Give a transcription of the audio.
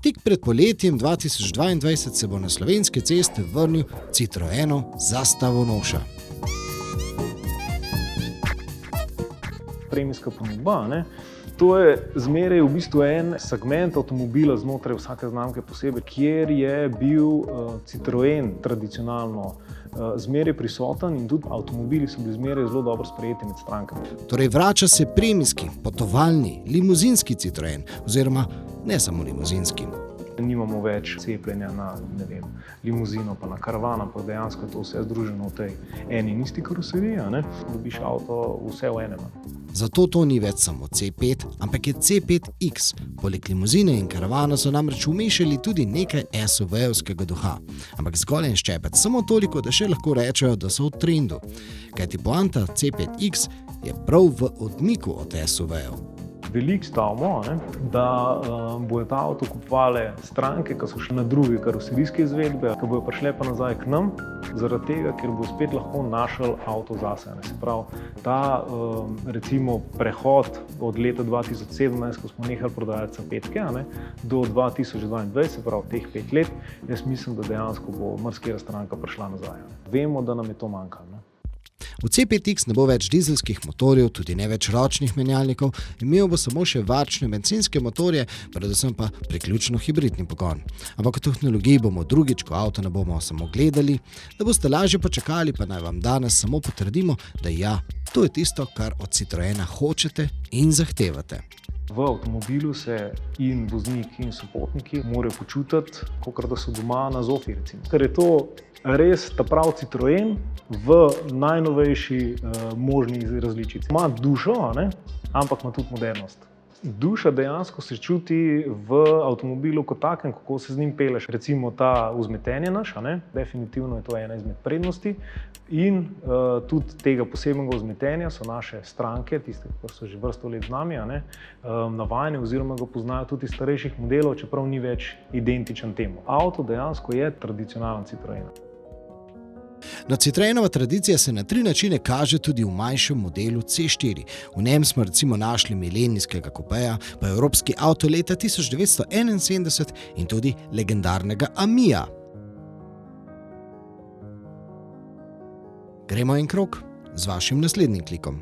Tik pred poletjem 2022 se bo na slovenske ceste vrnil Citroenov zastavonoša. Premijska ponudba, ne? To je zmeraj v bistvu en segment avtomobila znotraj vsake znamke posebej, kjer je bil Citroen tradicionalno zmeraj prisoten in tudi avtomobili so bili zmeraj zelo dobro sprejeti med strankami. Torej vrača se premijski, potovalni, limuzinski Citroen, oziroma ne samo limuzinski. Nimamo več cepljenja na, limuzino pa na karavan, ampak dejansko je to vse združeno v tej eni in isti karoseriji, dobiš avto vse v enem. Zato to ni več samo C5, ampak je C5X. Poleg limuzine in karavana so namreč umešali tudi nekaj SUV-evskega duha. Ampak zgolj en ščepec, samo toliko, da še lahko rečejo, da so v trendu. Kajti poanta C5X je prav v odmiku od SUV-ev. Veliko stavimo, da bojo ta avto kupovale stranke, ki so šli na druge karoserijske izvedbe, ki bojo prišle pa nazaj k nam, zaradi tega, ker bo spet lahko našel avto zase. Se pravi, ta recimo prehod od leta 2017, ko smo nehali prodajati C5-ke, do 2022, se pravi teh 5 let, jaz mislim, da dejansko bo marsikatera stranka prišla nazaj. Vemo, da nam je to manjkalo. V C5X ne bo več dizelskih motorjev, tudi ne več ročnih menjalnikov, imel bo samo še varčne bencinske motorje, predvsem pa priključno hibridni pogon. Ampak o tehnologiji bomo drugič, ko avto ne bomo samo gledali, da boste lažje počakali, pa naj vam danes samo potrdimo, da ja, to je tisto, kar od Citroena hočete in zahtevate. V avtomobilu se in voznik in sopotniki morajo počutiti, kakor da so doma na zofi, recimo. Ker je to res ta prav Citroen v najnovejši možni različici. Ima dušo, ampak ima tudi modernost. Duša dejansko se čuti v avtomobilu kot takem, kako se z njim peleš. Recimo ta vzmetenje naš, definitivno je to ena izmed prednosti. In tudi tega posebnega vzmetenja so naše stranke, tiste, ki so že vrsto let z nami, navajene oziroma ga poznajo tudi starejših modelov, čeprav ni več identičen temu. Avto dejansko je tradicionalen Citroen. No, Citroenova tradicija se na 3 načine kaže tudi v manjšem modelu C4. V njem smo recimo našli milenijskega kupeja, pa evropski avto leta 1971 in tudi legendarnega Amija. Gremo en krog z vašim naslednjim klikom.